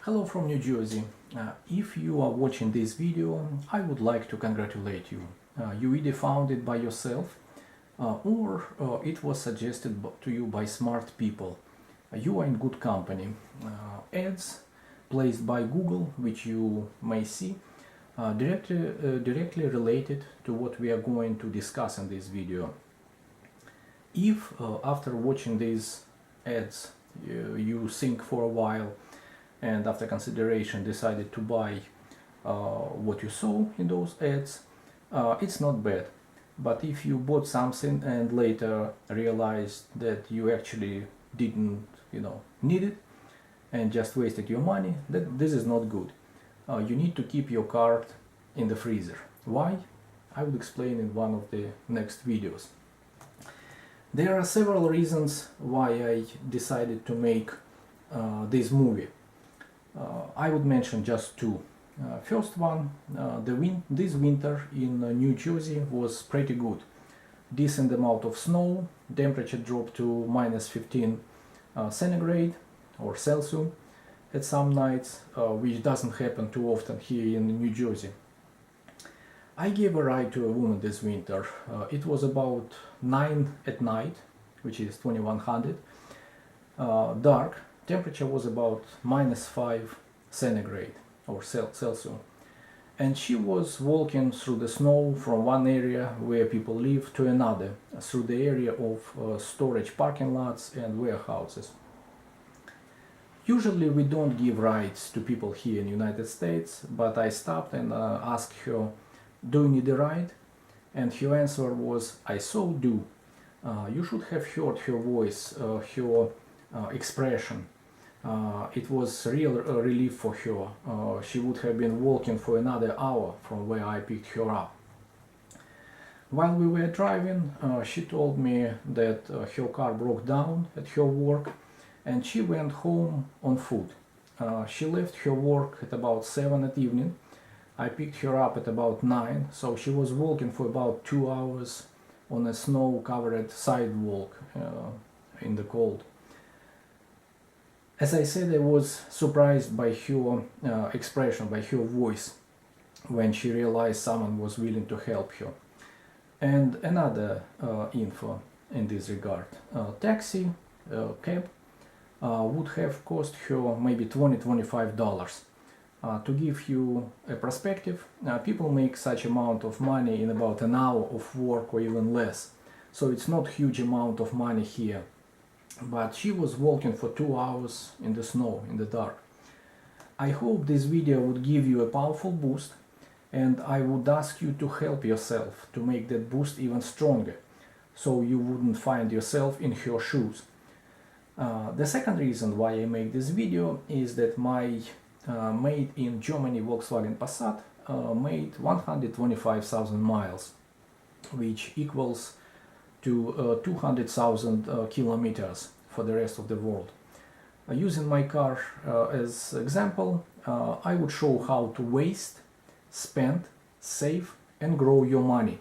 Hello from New Jersey. If you are watching this video, I would like to congratulate you. You either found it by yourself or it was suggested to you by smart people. You are in good company. Ads placed by Google, which you may see, directly related to what we are going to discuss in this video. If after watching these ads you think for a while and after consideration decided to buy what you saw in those ads, it's not bad. But if you bought something and later realized that you actually didn't need it and just wasted your money, this is not good. You need to keep your card in the freezer. Why? I will explain in one of the next videos. There are several reasons why I decided to make this movie. I would mention just two. First one, this winter in New Jersey was pretty good. Decent amount of snow, temperature dropped to minus 15 centigrade or Celsius at some nights, which doesn't happen too often here in New Jersey. I gave a ride to a woman this winter. It was about 9 at night, which is 2100, dark. Temperature was about minus 5 centigrade or Celsius, and she was walking through the snow from one area where people live to another, through the area of storage parking lots and warehouses. Usually we don't give rides to people here in the United States, but I stopped and asked her, "Do you need a ride?" And her answer was, "I so do." You should have heard her voice, her expression. It was real relief for her. She would have been walking for another hour from where I picked her up. While we were driving, she told me that her car broke down at her work and she went home on foot. She left her work at about 7 at evening. I picked her up at about 9, so she was walking for about 2 hours on a snow-covered sidewalk in the cold. As I said, I was surprised by her expression, by her voice, when she realized someone was willing to help her. And another info in this regard. Taxi, cab, would have cost her maybe $20–25. To give you a perspective, people make such amount of money in about an hour of work or even less. So it's not huge amount of money here. But she was walking for 2 hours in the snow, in the dark. I hope this video would give you a powerful boost, and I would ask you to help yourself to make that boost even stronger, so you wouldn't find yourself in her shoes. The second reason why I make this video is that my made in Germany Volkswagen Passat made 125,000 miles, which equals to 200,000 kilometers for the rest of the world. Using my car as example, I would show how to waste, spend, save and grow your money.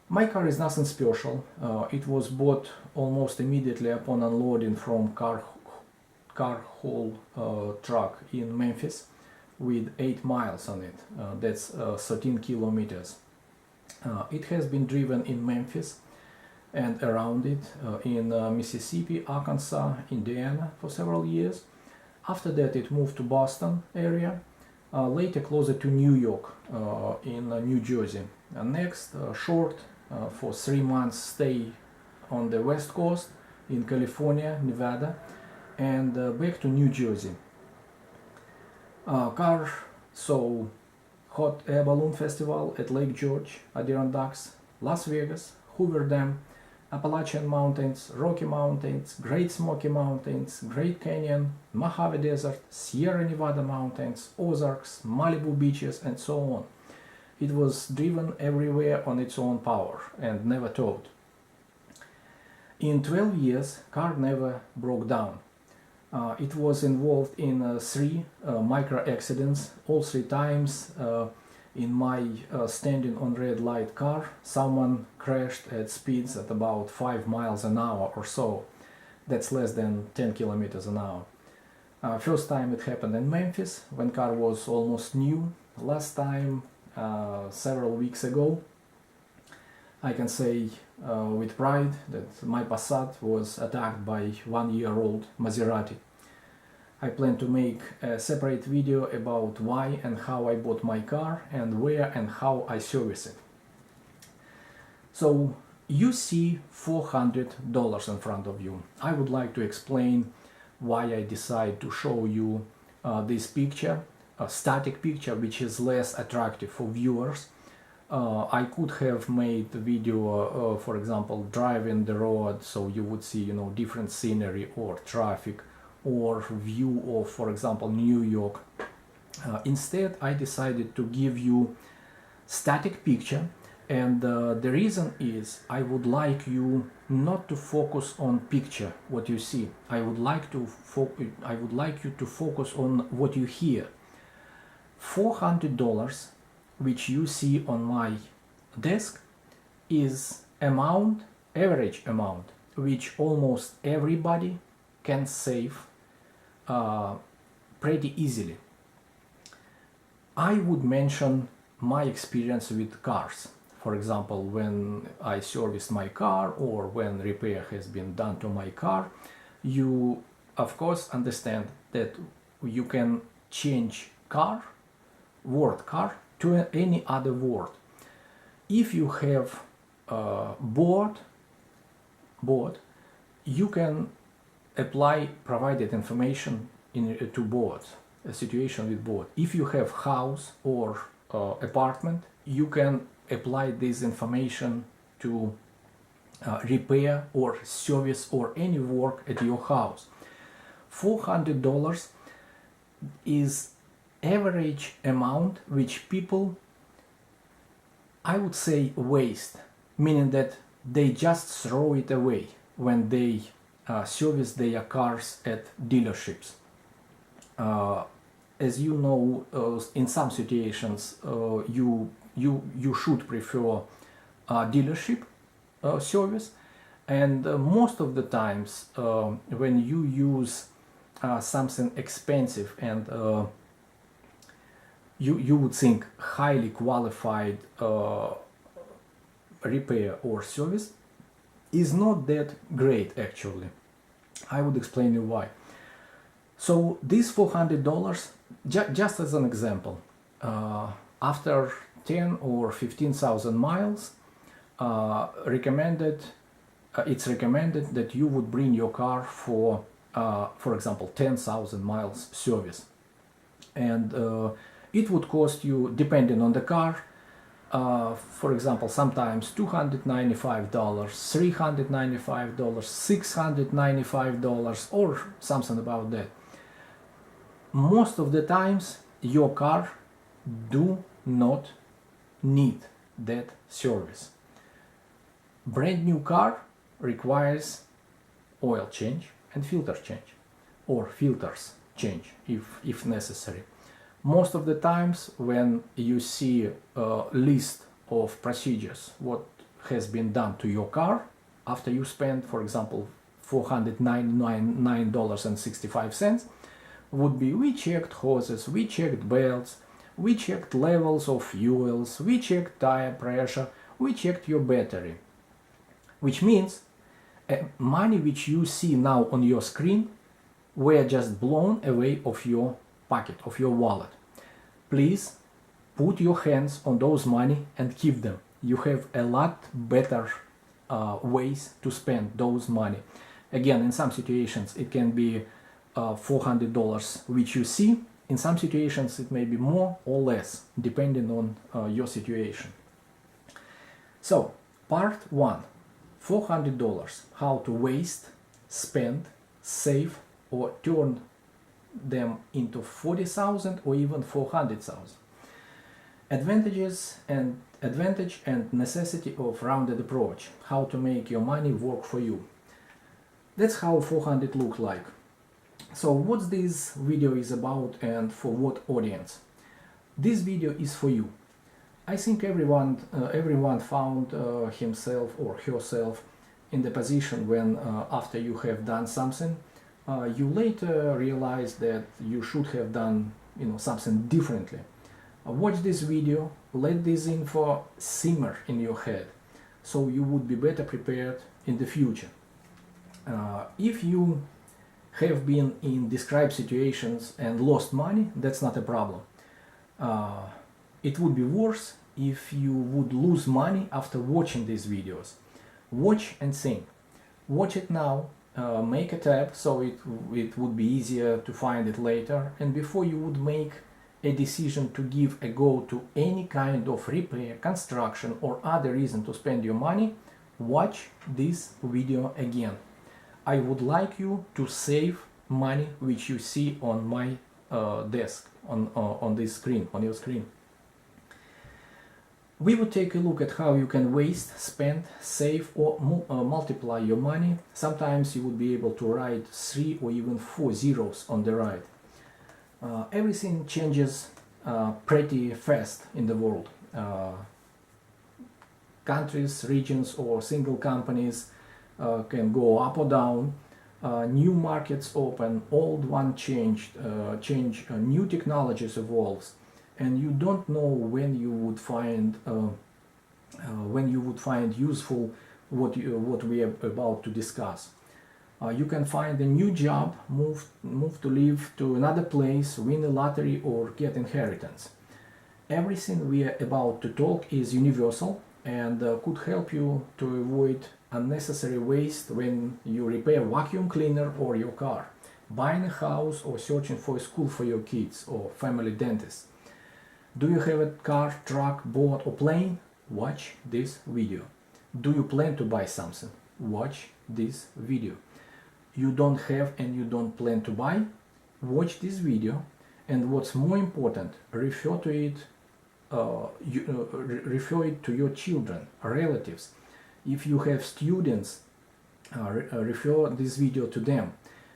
My car is nothing special. It was bought almost immediately upon unloading from car haul truck in Memphis with 8 miles on it. That's 13 kilometers. It has been driven in Memphis and around it in Mississippi, Arkansas, Indiana for several years. After that it moved to Boston area, later closer to New York in New Jersey. Next, short for 3 months stay on the West Coast in California, Nevada, and back to New Jersey. Car saw Hot Air Balloon Festival at Lake George, Adirondacks, Las Vegas, Hoover Dam, Appalachian Mountains, Rocky Mountains, Great Smoky Mountains, Great Canyon, Mojave Desert, Sierra Nevada Mountains, Ozarks, Malibu beaches, and so on. It was driven everywhere on its own power and never towed. In 12 years, car never broke down. It was involved in 3 micro accidents. All 3 times in my standing on red light car, someone crashed at speeds at about 5 miles an hour or so. That's less than 10 kilometers an hour. First time it happened in Memphis when car was almost new. Last time, several weeks ago. I can say with pride that my Passat was attacked by 1-year-old Maserati. I plan to make a separate video about why and how I bought my car and where and how I service it. So you see $400 in front of you. I would like to explain why I decide to show you this picture, a static picture which is less attractive for viewers. I could have made the video, for example, driving the road, so you would see, different scenery or traffic or view of, for example, New York. Instead, I decided to give you static picture, and the reason is I would like you not to focus on picture, what you see. I would like you to focus on what you hear. $400, which you see on my desk, is average amount, which almost everybody can save pretty easily. I would mention my experience with cars. For example, when I serviced my car or when repair has been done to my car, you of course understand that you can change word car to any other word. If you have board, you can apply provided information to board, a situation with board. If you have house or apartment, you can apply this information to repair or service or any work at your house. $400 is average amount which people, I would say, waste, meaning that they just throw it away when they service their cars at dealerships. As you know, in some situations you should prefer dealership service, and most of the times when you use something expensive and you would think highly qualified repair or service is not that great actually. I would explain you why. So this $400, just as an example, after 10 or 15,000 miles, it's recommended that you would bring your car for example, 10,000 miles service, and it would cost you, depending on the car, for example, sometimes $295, $395, $695, or something about that. Most of the times your car do not need that service. Brand new car requires oil change and filter change, or filters change if necessary. Most of the times when you see a list of procedures what has been done to your car after you spend, for example, $499.65, would be we checked hoses, we checked belts, we checked levels of fuels, we checked tire pressure, we checked your battery. Which means money which you see now on your screen were just blown away of your pocket, of your wallet. Please put your hands on those money and keep them. You have a lot better ways to spend those money. Again, in some situations it can be $400 which you see. In some situations it may be more or less, depending on your situation. So, part 1, $400, how to waste, spend, save, or turn them into 40,000 or even 400,000. Advantage and necessity of rounded approach, how to make your money work for you. That's how 400 look like. So what this video is about and for what audience? This video is for you. I think everyone found himself or herself in the position when after you have done something, you later realize that you should have done something differently. Watch this video, let this info simmer in your head, so you would be better prepared in the future. If you have been in described situations and lost money, that's not a problem. It would be worse if you would lose money after watching these videos. Watch and think. Watch it now, make a tab so it would be easier to find it later, and before you would make a decision to give a go to any kind of repair, construction or other reason to spend your money, watch this video again. I would like you to save money which you see on my desk, on this screen, on your screen. We would take a look at how you can waste, spend, save or multiply your money. Sometimes you would be able to write 3 or even 4 zeros on the right. Everything changes pretty fast in the world. Countries, regions or single companies can go up or down. New markets open, old one change, new technologies evolves, and you don't know when you would find useful what we are about to discuss. You can find a new job, move to live to another place, win a lottery or get inheritance. Everything we are about to talk is universal and could help you to avoid unnecessary waste when you repair vacuum cleaner or your car, buying a house or searching for a school for your kids or family dentist. Do you have a car, truck, boat or plane? Watch this video. Do you plan to buy something? Watch this video. You don't have and you don't plan to buy? Watch this video, and what's more important, refer it to your children, relatives. If you have students, refer this video to them.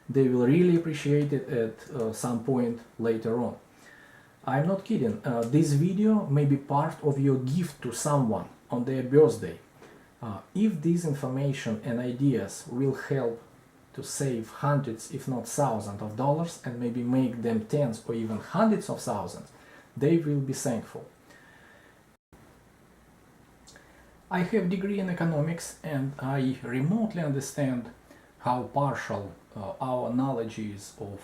They will really appreciate it at some point later on. I'm not kidding. This video may be part of your gift to someone on their birthday. If this information and ideas will help to save hundreds if not thousands of dollars and maybe make them tens or even hundreds of thousands, they will be thankful. I have a degree in economics and I remotely understand how partial our knowledge is of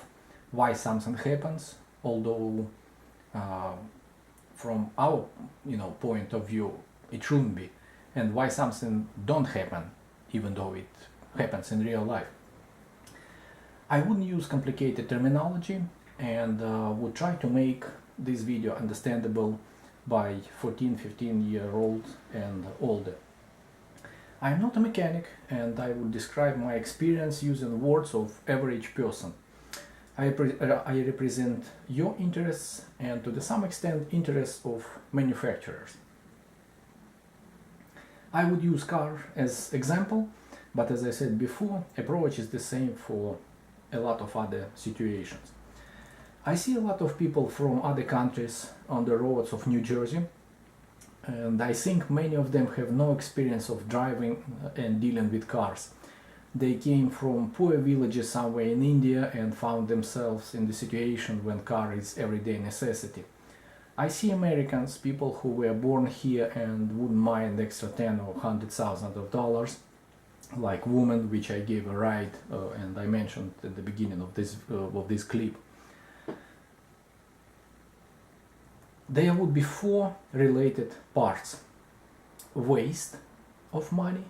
why something happens, although from our point of view it shouldn't be, and why something don't happen even though it happens in real life. I wouldn't use complicated terminology and would try to make this video understandable by 14-15-year-olds and older. I am not a mechanic and I would describe my experience using words of average person. I represent your interests and to some extent interests of manufacturers. I would use car as example, but as I said before, approach is the same for a lot of other situations. I see a lot of people from other countries on the roads of New Jersey, and I think many of them have no experience of driving and dealing with cars. They came from poor villages somewhere in India and found themselves in the situation when car is everyday necessity. I see Americans, people who were born here and wouldn't mind extra 10 or 100,000 of dollars, like woman, which I gave a ride and I mentioned at the beginning of this clip. There would be 4 related parts: waste of money,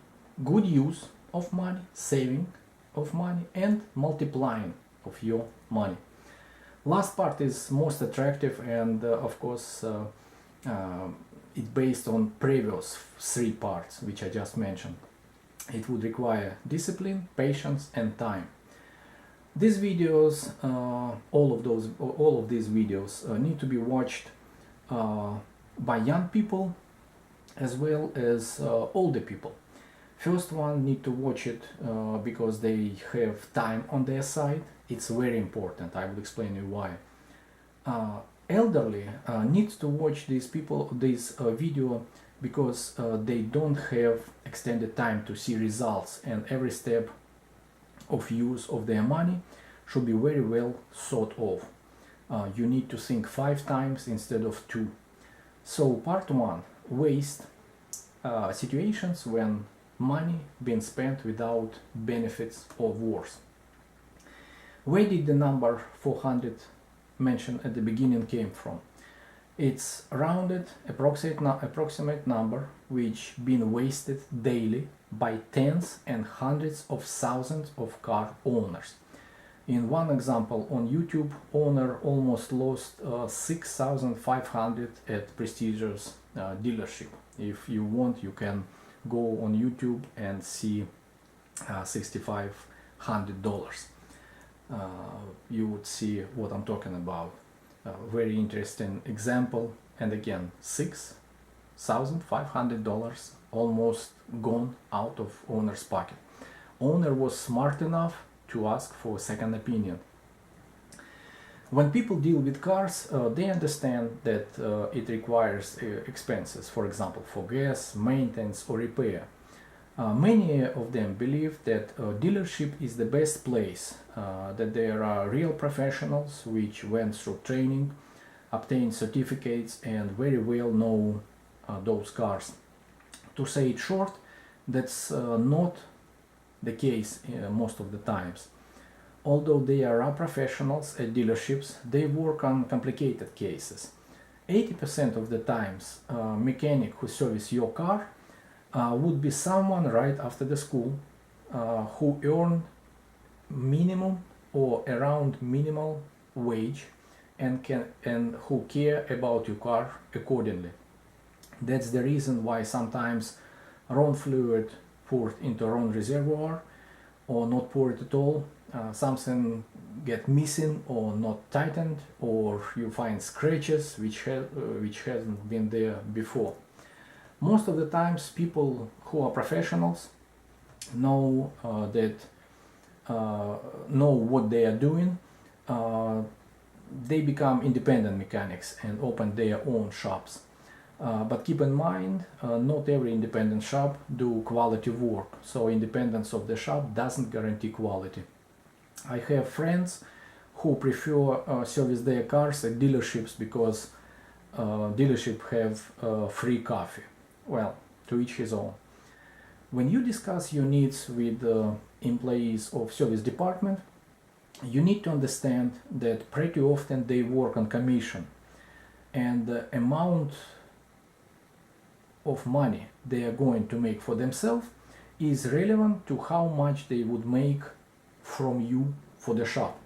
good use of money, saving of money, and multiplying of your money. Last part is most attractive and of course it's based on previous 3 parts which I just mentioned. It would require discipline, patience and time. These videos, all of these videos need to be watched by young people as well as older people. First one need to watch it because they have time on their side. It's very important. I will explain you why. Elderly needs to watch this video because they don't have extended time to see results and every step of use of their money. should be very well thought of. You need to think 5 times instead of 2. So part 1, waste, situations when money being spent without benefits or worse. Where did the number 400 mentioned at the beginning came from? It's rounded approximate number which been wasted daily by tens and hundreds of thousands of car owners. In one example on YouTube, owner almost lost 6,500 at prestigious dealership. If you want, you can go on YouTube and see $6,500. You would see what I'm talking about. Very interesting example, and again, $6,500 almost gone out of owner's pocket. Owner was smart enough to ask for a second opinion. When people deal with cars, they understand that it requires expenses, for example, for gas, maintenance, or repair. Many of them believe that dealership is the best place, that there are real professionals which went through training, obtained certificates, and very well know those cars. To say it short, that's not the case most of the times. Although they are professionals at dealerships, they work on complicated cases. 80% of the times, mechanic who services your car would be someone right after the school who earn minimum or around minimal wage and who care about your car accordingly. That's the reason why sometimes wrong fluid poured into wrong reservoir or not poured at all. Something get missing or not tightened, or you find scratches which hasn't been there before. Most of the times, people who are professionals know know what they are doing. They become independent mechanics and open their own shops. But keep in mind, not every independent shop do quality work, so independence of the shop doesn't guarantee quality. I have friends who prefer service their cars at dealerships because dealership have free coffee. Well, to each his own. When you discuss your needs with employees of service department, you need to understand that pretty often they work on commission, and the amount of money they are going to make for themselves is relevant to how much they would make from you for the shop.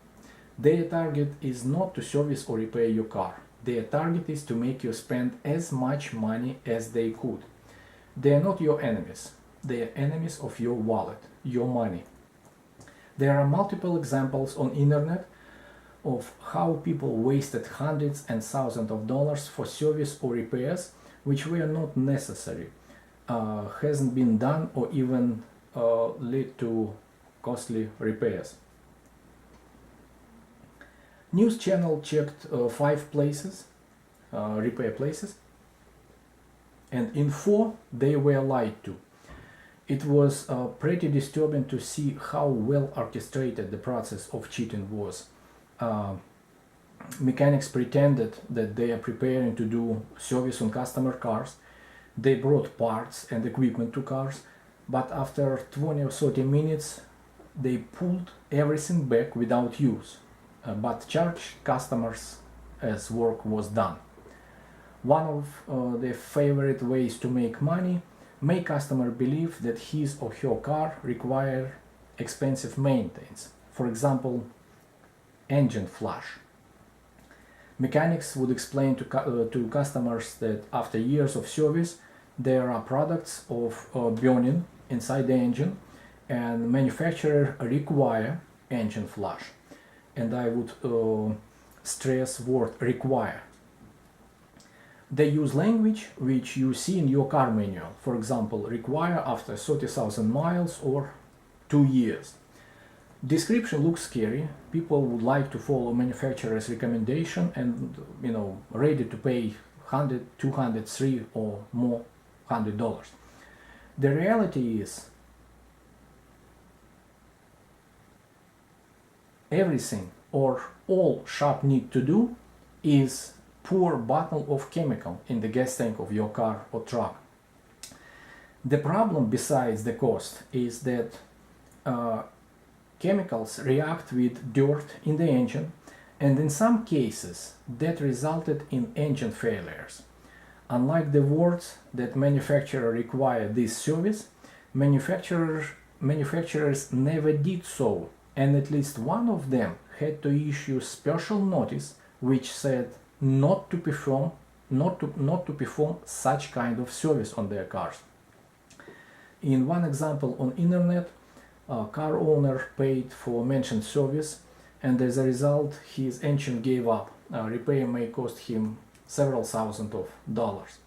Their target is not to service or repair your car. Their target is to make you spend as much money as they could. They are not your enemies. They are enemies of your wallet, your money. There are multiple examples on internet of how people wasted hundreds and thousands of dollars for service or repairs which were not necessary, hasn't been done, or even led to costly repairs. News channel checked 5 places, repair places, and in 4 they were lied to. It was pretty disturbing to see how well orchestrated the process of cheating was. Mechanics pretended that they are preparing to do service on customer cars. They brought parts and equipment to cars, but after 20 or 30 minutes they pulled everything back without use, but charged customers as work was done. One of their favorite ways to make money: make customer believe that his or her car require expensive maintenance. For example, engine flush. Mechanics would explain to customers that after years of service there are products of burning inside the engine, and manufacturer require engine flush. And I would stress word require. They use language which you see in your car manual. For example, require after 30,000 miles or 2 years. Description looks scary. People would like to follow manufacturer's recommendation and, ready to pay $100, $200, $300 or more $100. The reality is everything or all shop need to do is pour a bottle of chemical in the gas tank of your car or truck. The problem besides the cost is that chemicals react with dirt in the engine, and in some cases that resulted in engine failures. Unlike the words that manufacturer require this service, manufacturers never did so, and at least one of them had to issue special notice which said not to perform such kind of service on their cars. In one example on internet, a car owner paid for mentioned service, and as a result his engine gave up. Repair may cost him several thousands of dollars.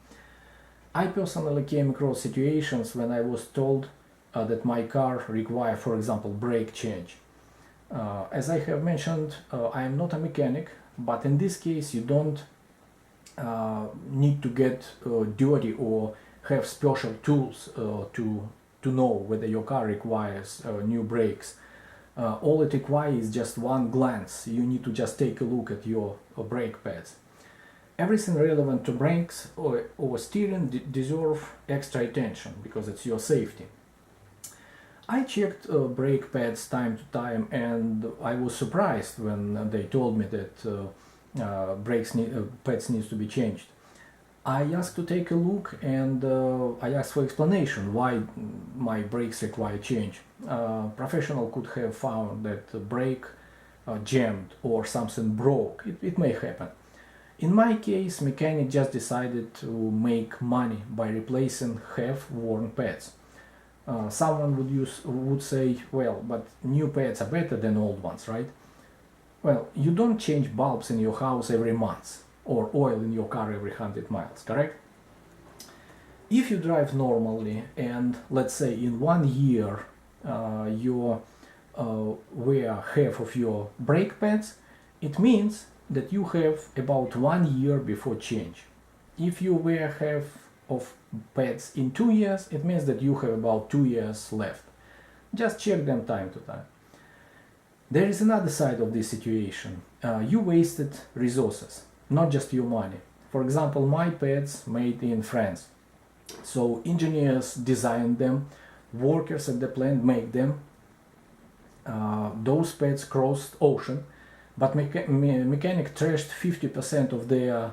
I personally came across situations when I was told that my car required, for example, brake change. As I have mentioned, I am not a mechanic, but in this case you don't need to get dirty or have special tools to know whether your car requires new brakes. All it requires is just one glance. You need to just take a look at your brake pads. Everything relevant to brakes or steering deserve extra attention because it's your safety. I checked brake pads time to time, and I was surprised when they told me that pads needs to be changed. I asked to take a look, and I asked for explanation why my brakes require change. Professional could have found that the brake jammed or something broke. It may happen. In my case, mechanic just decided to make money by replacing half-worn pads. Someone would say, well, but new pads are better than old ones, right? Well, you don't change bulbs in your house every month or oil in your car every 100 miles, correct? If you drive normally and let's say in 1 year you wear half of your brake pads, it means that you have about 1 year before change. If you wear half of pads in 2 years, it means that you have about 2 years left. Just check them time to time. There is another side of this situation. You wasted resources, not just your money. For example, my pads made in France. So engineers designed them, workers at the plant make them. Those pads crossed ocean, but mechanic trashed 50% of their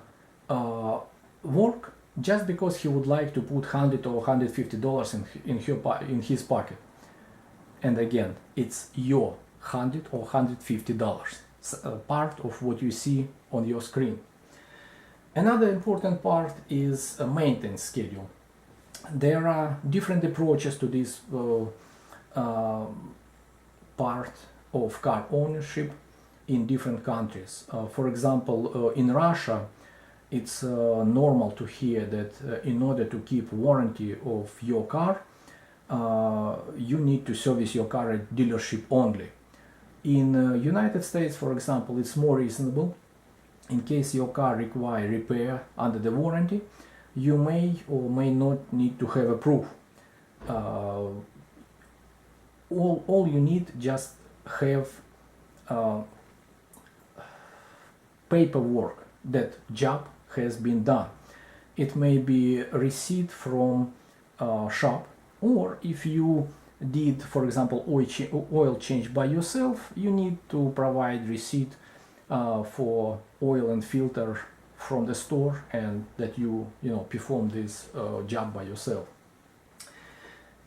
work just because he would like to put $100 or $150 in his pocket. And again, it's your $100 or $150, part of what you see on your screen. Another important part is a maintenance schedule. There are different approaches to this part of car ownership in different countries. For example, in Russia, it's normal to hear that in order to keep warranty of your car, you need to service your car at dealership only. In United States, for example, it's more reasonable. In case your car requires repair under the warranty, you may or may not need to have a proof. All you need just have paperwork that job has been done. It may be a receipt from shop, or if you did, for example, oil change by yourself, you need to provide receipt for oil and filter from the store, and that you perform this job by yourself.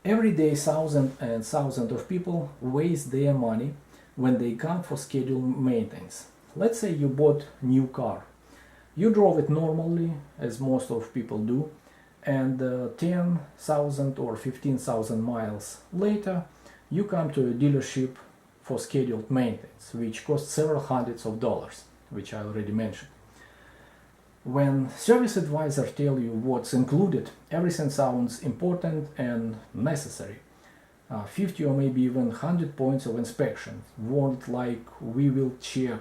Every day thousands and thousands of people waste their money when they come for scheduled maintenance. Let's say you bought new car. You drove it normally, as most of people do, and 10,000 or 15,000 miles later you come to a dealership for scheduled maintenance, which costs several hundreds of dollars, which I already mentioned. When service advisor tell you what's included, everything sounds important and necessary. 50 or maybe even 100 points of inspection, words like we will check,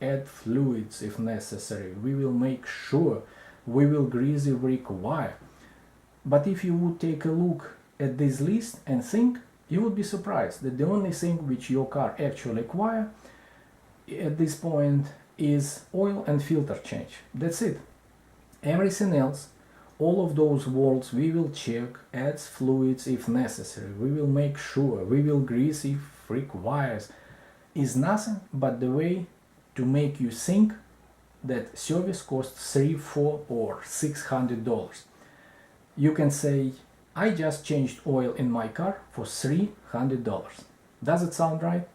add fluids if necessary, we will make sure, we will grease every wire. But if you would take a look at this list and think, you would be surprised that the only thing which your car actually requires at this point is oil and filter change. That's it. Everything else, all of those words we will check, add fluids if necessary, we will make sure, we will grease if requires, is nothing but the way to make you think that service costs $3, $4 or $600. You can say, I just changed oil in my car for $300. Does it sound right?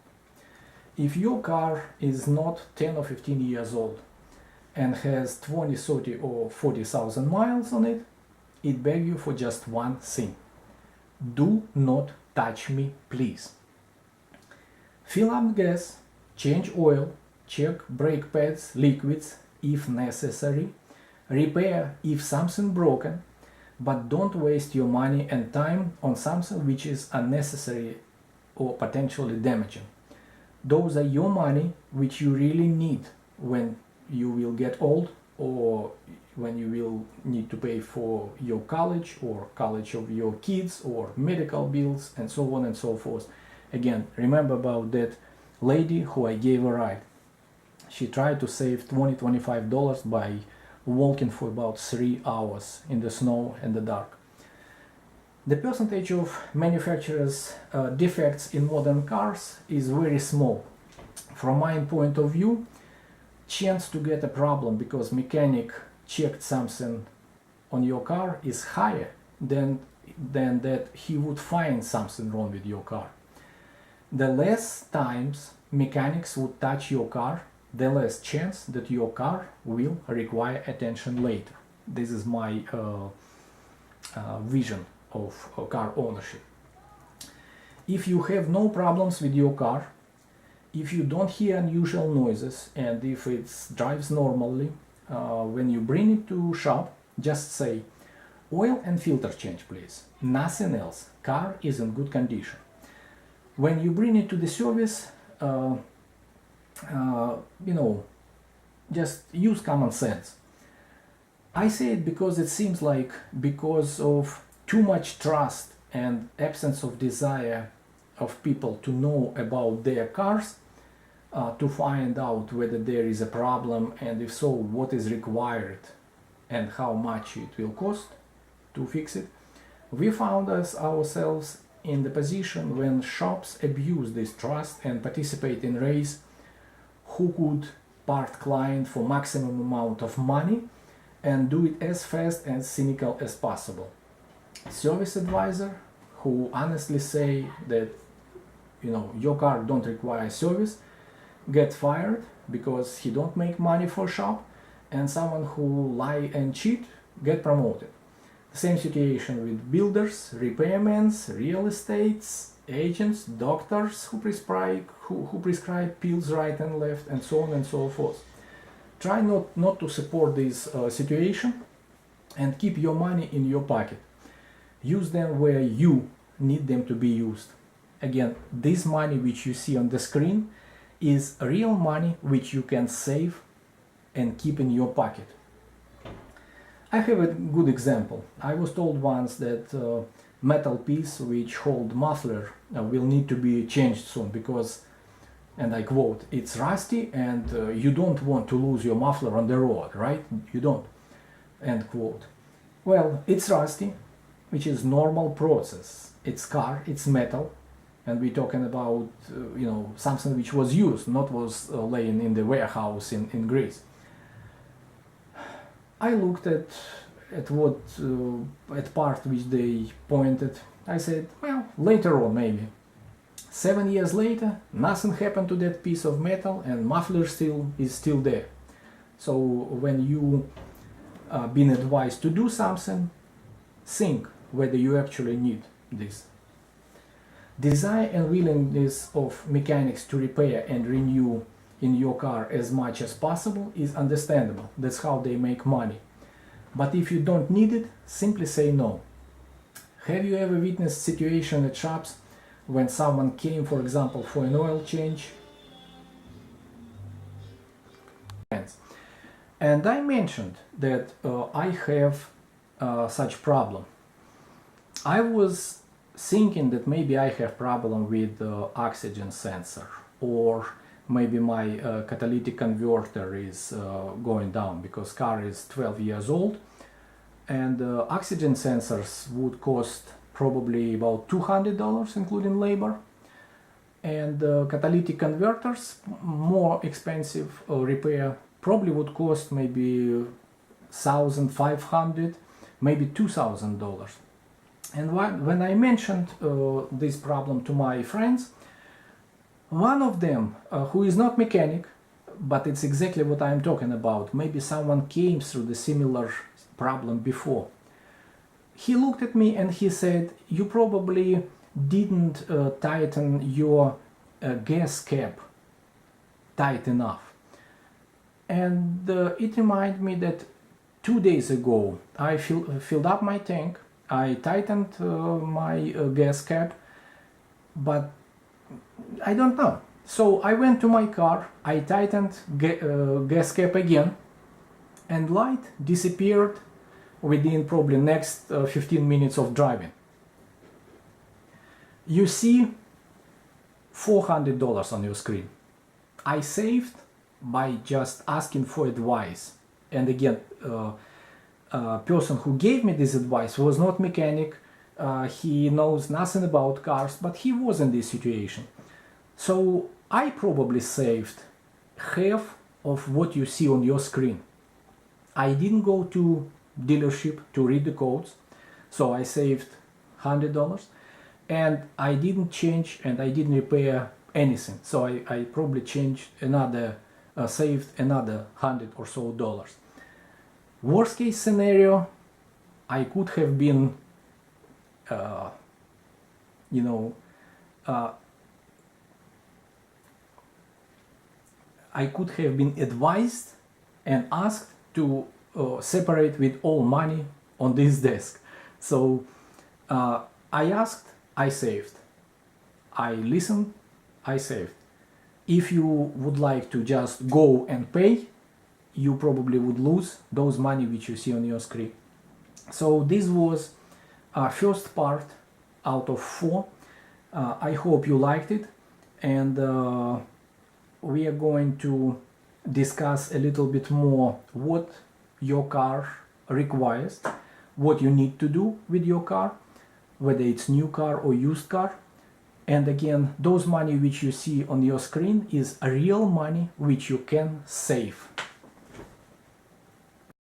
If your car is not 10 or 15 years old and has 20, 30 or 40,000 miles on it, it begs you for just one thing. Do not touch me, please. Fill up gas, change oil, check brake pads, liquids if necessary, repair if something broken, but don't waste your money and time on something which is unnecessary or potentially damaging. Those are your money which you really need when you will get old or when you will need to pay for your college or college of your kids or medical bills and so on and so forth. Again, remember about that lady who I gave a ride. She tried to save $20-25 by walking for about 3 hours in the snow and the dark. The percentage of manufacturers' defects in modern cars is very small. From my point of view, chance to get a problem because mechanic checked something on your car is higher than that he would find something wrong with your car. The less times mechanics would touch your car, the less chance that your car will require attention later. This is my vision of car ownership. If you have no problems with your car, if you don't hear unusual noises, and if it drives normally, when you bring it to shop, just say, oil and filter change please, nothing else, car is in good condition. When you bring it to the service, just use common sense. I say it because it seems like because of too much trust and absence of desire of people to know about their cars, to find out whether there is a problem and if so, what is required and how much it will cost to fix it. We found ourselves in the position when shops abuse this trust and participate in race who could part client for maximum amount of money and do it as fast and cynical as possible. Service advisor who honestly say that your car don't require service get fired because he don't make money for shop, and someone who lie and cheat get promoted. Same situation with builders, repairmen, real estates, agents, doctors who prescribe pills right and left, and so on and so forth. Try not to support this situation and keep your money in your pocket. Use them where you need them to be used. Again, this money which you see on the screen is real money which you can save and keep in your pocket. I have a good example. I was told once that metal piece which hold muffler will need to be changed soon because, and I quote, it's rusty and you don't want to lose your muffler on the road, right? You don't, end quote. Well, it's rusty, which is normal process. It's car, it's metal, and we're talking about something which was used, not was laying in the warehouse in Greece. I looked at part which they pointed. I said, well, later on maybe. 7 years later, nothing happened to that piece of metal and muffler is still there. So when you been advised to do something, think whether you actually need this. Desire and willingness of mechanics to repair and renew in your car as much as possible is understandable. That's how they make money. But if you don't need it, simply say no. Have you ever witnessed situation at shops when someone came, for example, for an oil change? And I mentioned that I have such problem. I was thinking that maybe I have problem with the oxygen sensor, or maybe my catalytic converter is going down, because car is 12 years old, and oxygen sensors would cost probably about $200 including labor, and catalytic converters, more expensive repair, probably would cost maybe $1,500, maybe $2,000. And when I mentioned this problem to my friends, one of them, who is not mechanic, but it's exactly what I'm talking about, maybe someone came through the similar problem before, he looked at me and he said, you probably didn't tighten your gas cap tight enough. And it reminded me that 2 days ago I filled up my tank, I tightened my gas cap, but I don't know. So I went to my car, I tightened gas cap again, and light disappeared within probably next 15 minutes of driving. You see $400 on your screen. I saved by just asking for advice. And again, person who gave me this advice was not mechanic, he knows nothing about cars, but he was in this situation. So I probably saved half of what you see on your screen. I didn't go to dealership to read the codes, so I saved $100, and I didn't change and I didn't repair anything, so I probably changed another, saved another $100 or so. Worst case scenario, I could have been, I could have been advised and asked to separate with all money on this desk. So I asked, I saved. I listened, I saved. If you would like to just go and pay, you probably would lose those money which you see on your screen. So this was our first part out of 4. I hope you liked it, and we are going to discuss a little bit more what your car requires, what you need to do with your car, whether it's new car or used car. And again, those money which you see on your screen is real money which you can save.